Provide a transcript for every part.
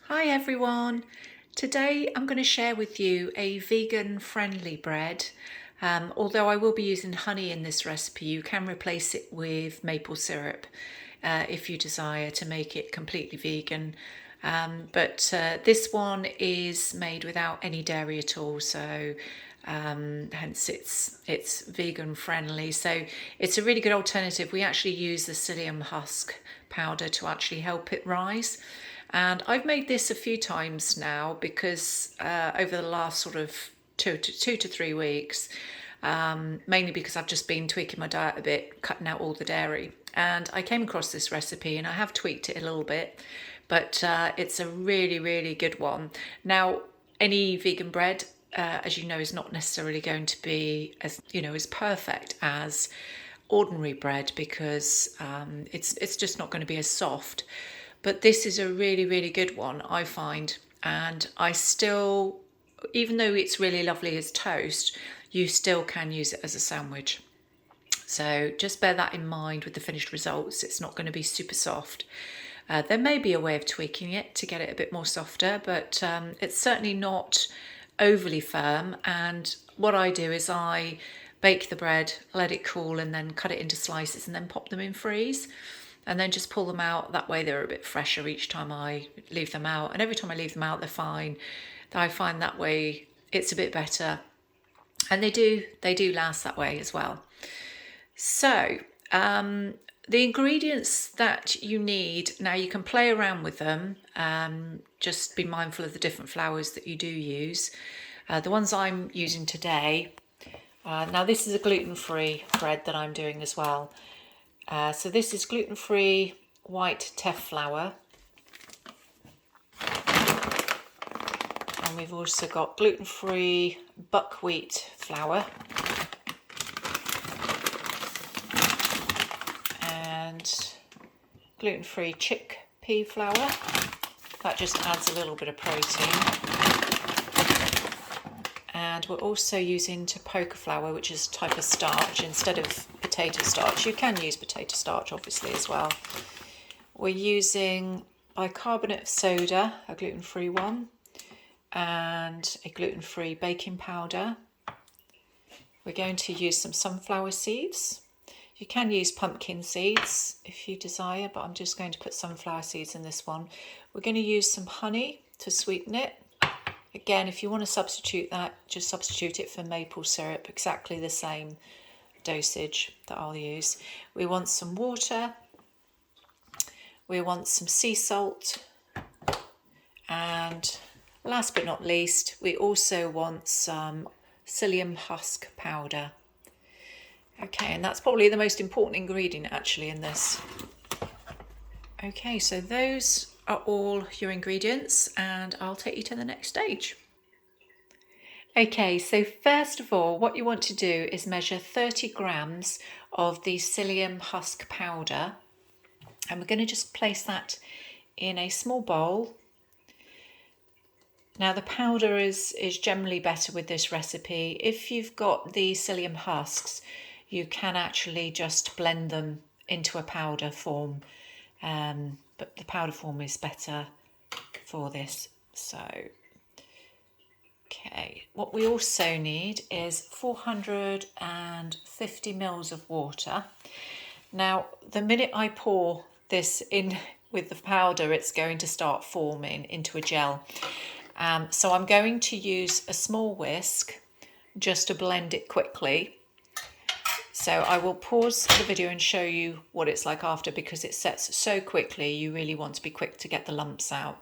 Hi everyone. Today I'm going to share with you a vegan friendly bread. Although I will be using honey in this recipe, you can replace it with maple syrup if you desire to make it completely vegan. But this one is made without any dairy at all, so hence it's vegan friendly. So it's a really good alternative. We actually use the psyllium husk powder to actually help it rise. And I've made this a few times now because over the last sort of 2 to 3 weeks, mainly because I've just been tweaking my diet a bit, cutting out all the dairy. And I came across this recipe and I have tweaked it a little bit, but it's a really, really good one. Now, any vegan bread, as you know, is not necessarily going to be as perfect as ordinary bread because it's just not going to be as soft. But this is a really, really good one, I find. And I still, even though it's really lovely as toast, you still can use it as a sandwich. So just bear that in mind with the finished results. It's not going to be super soft. There may be a way of tweaking it to get it a bit more softer, but it's certainly not overly firm. And what I do is I bake the bread, let it cool, and then cut it into slices and then pop them in freeze. And then just pull them out. That way they're a bit fresher each time I leave them out. And every time I leave them out, they're fine. I find that way it's a bit better. And they do last that way as well. So the ingredients that you need, now you can play around with them. Just be mindful of the different flours that you do use. The ones I'm using today, now this is a gluten-free bread that I'm doing as well. So this is gluten-free white teff flour. And we've also got gluten-free buckwheat flour. And gluten-free chickpea flour. That just adds a little bit of protein. And we're also using tapioca flour, which is a type of starch instead of potato starch. You can use potato starch obviously as well. We're using bicarbonate of soda, a gluten-free one, and a gluten-free baking powder. We're going to use some sunflower seeds. You can use pumpkin seeds if you desire, but I'm just going to put sunflower seeds in this one. We're going to use some honey to sweeten it. Again, if you want to substitute that, just substitute it for maple syrup, exactly the same dosage that I'll use. We want some water. We want some sea salt. And last but not least, we also want some psyllium husk powder. Okay, and that's probably the most important ingredient actually in this. Okay, so those are all your ingredients and I'll take you to the next stage. Okay, so first of all, what you want to do is measure 30 grams of the psyllium husk powder. And we're going to just place that in a small bowl. Now the powder is generally better with this recipe. If you've got the psyllium husks, you can actually just blend them into a powder form. But the powder form is better for this. So, okay, what we also need is 450 mils of water. Now, the minute I pour this in with the powder, it's going to start forming into a gel. So I'm going to use a small whisk just to blend it quickly. So I will pause the video and show you what it's like after, because it sets so quickly. You really want to be quick to get the lumps out.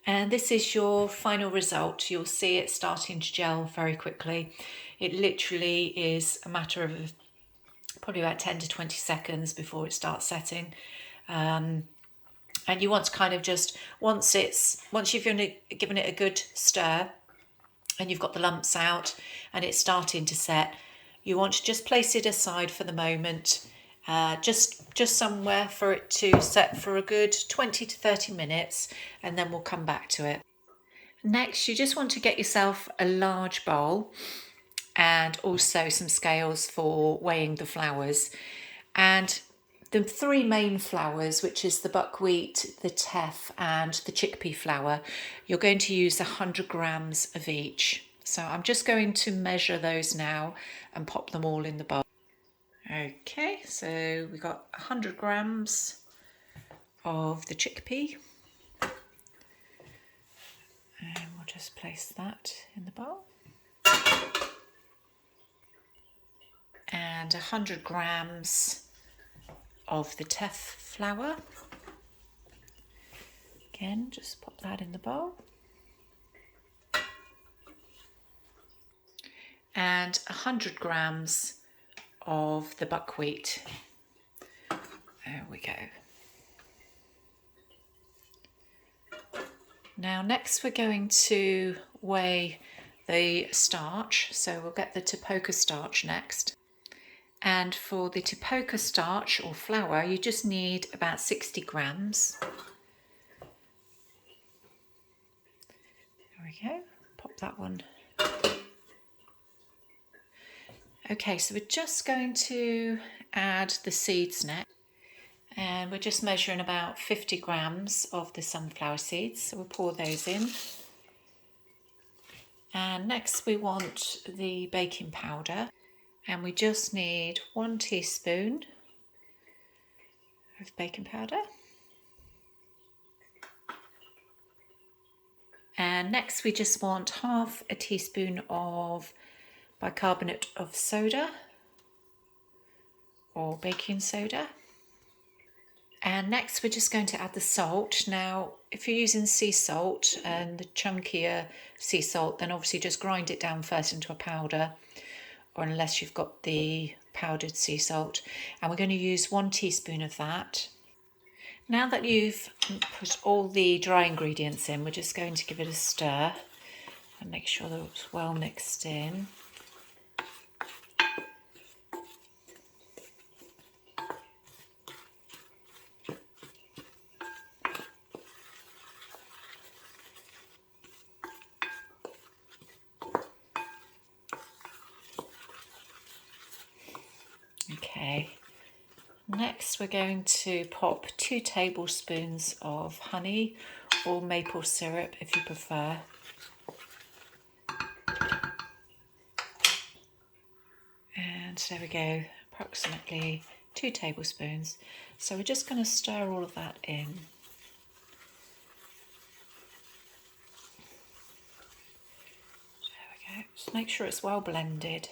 And this is your final result. You'll see it starting to gel very quickly. It literally is a matter of probably about 10 to 20 seconds before it starts setting. And you want to kind of just, once you've given it a good stir and you've got the lumps out and it's starting to set, you want to just place it aside for the moment, just somewhere for it to set for a good 20 to 30 minutes, and then we'll come back to it. Next, you just want to get yourself a large bowl and also some scales for weighing the flours. And the three main flours, which is the buckwheat, the teff and the chickpea flour, you're going to use 100 grams of each. So I'm just going to measure those now and pop them all in the bowl. Okay, so we got 100 grams of the chickpea. And we'll just place that in the bowl. And 100 grams of the teff flour. Again, just pop that in the bowl. And 100 grams of the buckwheat. There we go. Now next we're going to weigh the starch, so we'll get the tapioca starch next. And for the tapioca starch or flour, you just need about 60 grams. There we go, pop that one. Okay, so we're just going to add the seeds next. And we're just measuring about 50 grams of the sunflower seeds, so we'll pour those in. And next we want the baking powder, and we just need 1 teaspoon of baking powder. And next we just want half a teaspoon of bicarbonate of soda or baking soda. And next we're just going to add the salt. Now if you're using sea salt and the chunkier sea salt, then obviously just grind it down first into a powder, or unless you've got the powdered sea salt. And we're going to use 1 teaspoon of that. Now that you've put all the dry ingredients in, we're just going to give it a stir and make sure that it's well mixed in. Okay, next we're going to pop 2 tablespoons of honey or maple syrup if you prefer. And there we go, approximately 2 tablespoons. So we're just going to stir all of that in. There we go, just make sure it's well blended.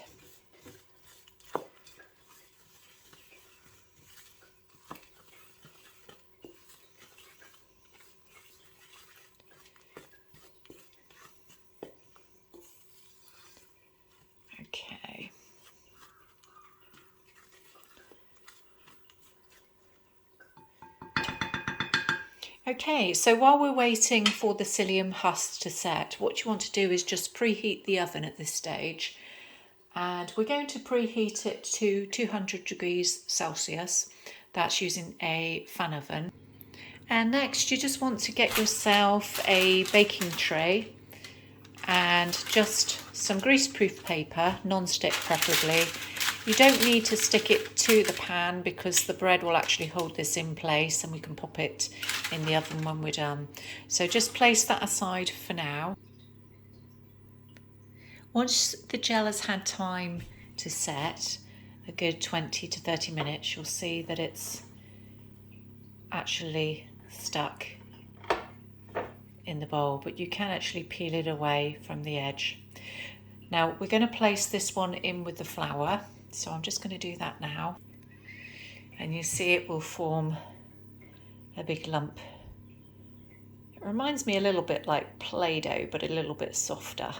Okay. Okay, so while we're waiting for the psyllium husk to set, what you want to do is just preheat the oven at this stage. And we're going to preheat it to 200 degrees Celsius. That's using a fan oven. And next you just want to get yourself a baking tray and just some greaseproof paper, non-stick preferably. You don't need to stick it to the pan because the bread will actually hold this in place and we can pop it in the oven when we're done. So just place that aside for now. Once the gel has had time to set, a good 20 to 30 minutes, you'll see that it's actually stuck in the bowl, but you can actually peel it away from the edge. Now we're going to place this one in with the flour, so I'm just going to do that now, and you see it will form a big lump. It reminds me a little bit like Play-Doh, but a little bit softer.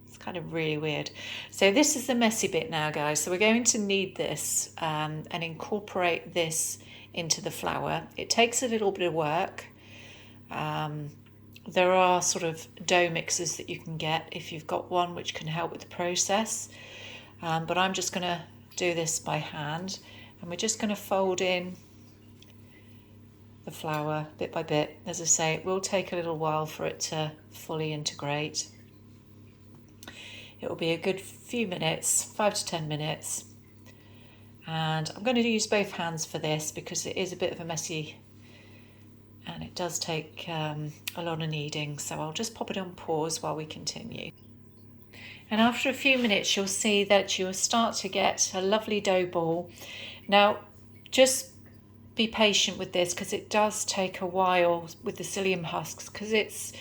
It's kind of really weird. So this is the messy bit now, guys. So we're going to knead this and incorporate this into the flour. It takes a little bit of work. There are sort of dough mixers that you can get if you've got one, which can help with the process. But I'm just going to do this by hand, and we're just going to fold in the flour bit by bit. As I say, it will take a little while for it to fully integrate. It will be a good few minutes, 5 to 10 minutes. And I'm going to use both hands for this because it is a bit of a messy and it does take a lot of kneading. So I'll just pop it on pause while we continue. And after a few minutes, you'll see that you'll start to get a lovely dough ball. Now, just be patient with this because it does take a while with the psyllium husks because it's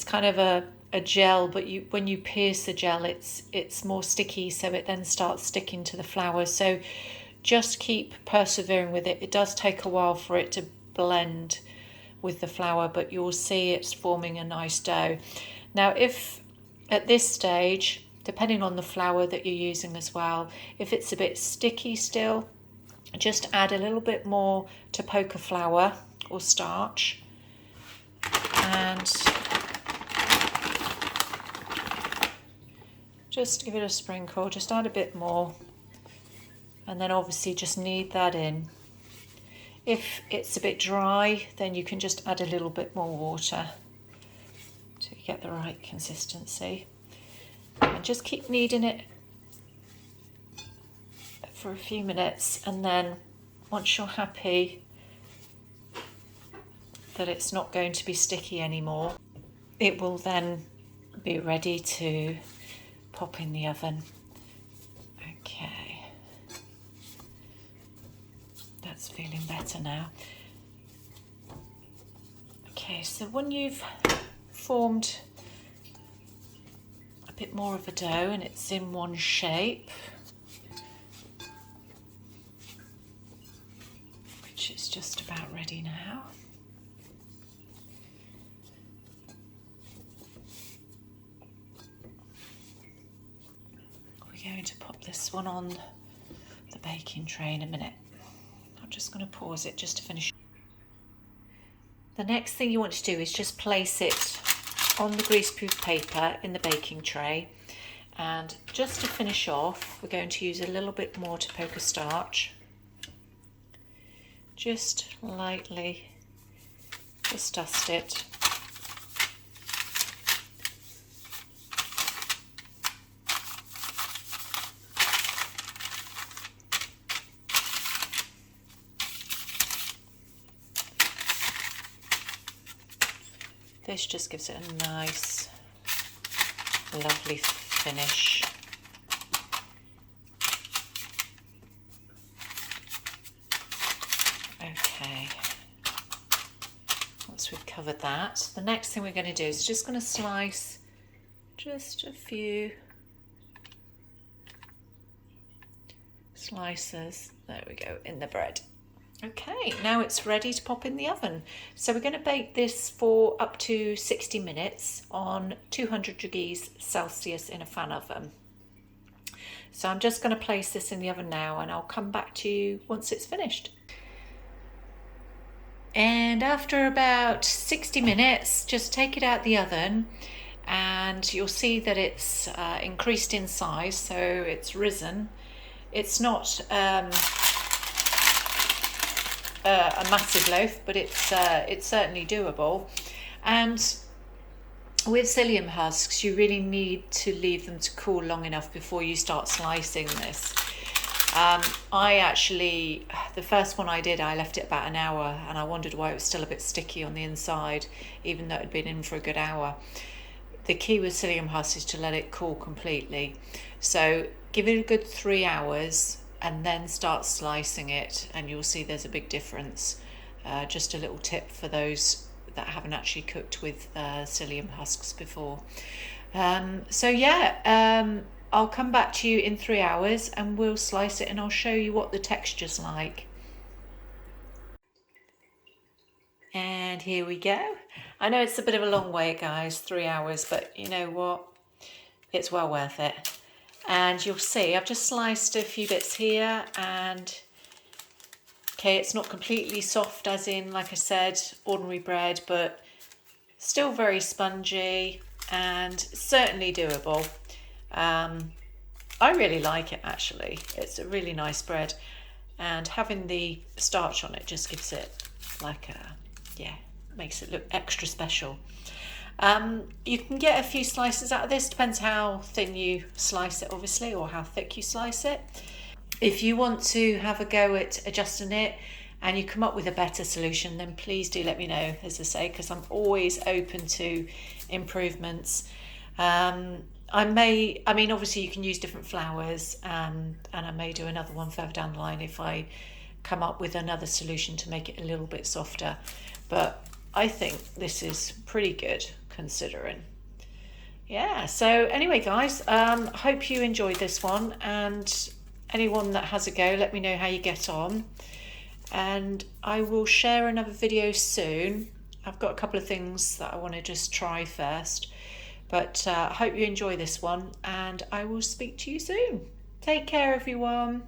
kind of a gel, but when you pierce the gel, it's more sticky, so it then starts sticking to the flour. So just keep persevering with it. It does take a while for it to blend with the flour, but you'll see it's forming a nice dough. Now, if at this stage, depending on the flour that you're using as well, if it's a bit sticky still, just add a little bit more tapioca flour or starch and just give it a sprinkle, just add a bit more, and then obviously just knead that in. If it's a bit dry, then you can just add a little bit more water to get the right consistency. And just keep kneading it for a few minutes, and then once you're happy that it's not going to be sticky anymore, it will then be ready to pop in the oven. Okay, that's feeling better now. Okay, so when you've formed a bit more of a dough and it's in one shape, which is just about ready now, we're going to pop this one on the baking tray in a minute. I'm just going to pause it just to finish. The next thing you want to do is just place it on the greaseproof paper in the baking tray, and just to finish off, we're going to use a little bit more tapioca starch. Just lightly, just dust it. This just gives it a nice, lovely finish. Okay, once we've covered that, the next thing we're going to do is just going to slice just a few slices, there we go, in the bread. Okay, now it's ready to pop in the oven. So we're going to bake this for up to 60 minutes on 200 degrees Celsius in a fan oven. So I'm just going to place this in the oven now, and I'll come back to you once it's finished. And after about 60 minutes, just take it out the oven and you'll see that it's increased in size, so it's risen. It's not a massive loaf, but it's certainly doable. And with psyllium husks, you really need to leave them to cool long enough before you start slicing this. The first one I did, I left it about an hour, and I wondered why it was still a bit sticky on the inside, even though it had been in for a good hour. The key with psyllium husks is to let it cool completely. So give it a good 3 hours and then start slicing it, and you'll see there's a big difference. Just a little tip for those that haven't actually cooked with psyllium husks before. I'll come back to you in 3 hours and we'll slice it, and I'll show you what the texture's like. And here we go. I know it's a bit of a long way, guys, 3 hours, but you know what? It's well worth it. And you'll see I've just sliced a few bits here, and okay, it's not completely soft as in, like I said, ordinary bread, but still very spongy and certainly doable. I really like it, actually. It's a really nice bread, and having the starch on it just gives it makes it look extra special. You can get a few slices out of this, depends how thin you slice it obviously, or how thick you slice it. If you want to have a go at adjusting it and you come up with a better solution, then please do let me know, as I say, because I'm always open to improvements. Obviously you can use different flours, and I may do another one further down the line if I come up with another solution to make it a little bit softer. But I think this is pretty good considering. Yeah, so anyway, guys, hope you enjoyed this one, and anyone that has a go, let me know how you get on. And I will share another video soon. I've got a couple of things that I want to just try first. But I hope you enjoy this one, and I will speak to you soon. Take care, everyone.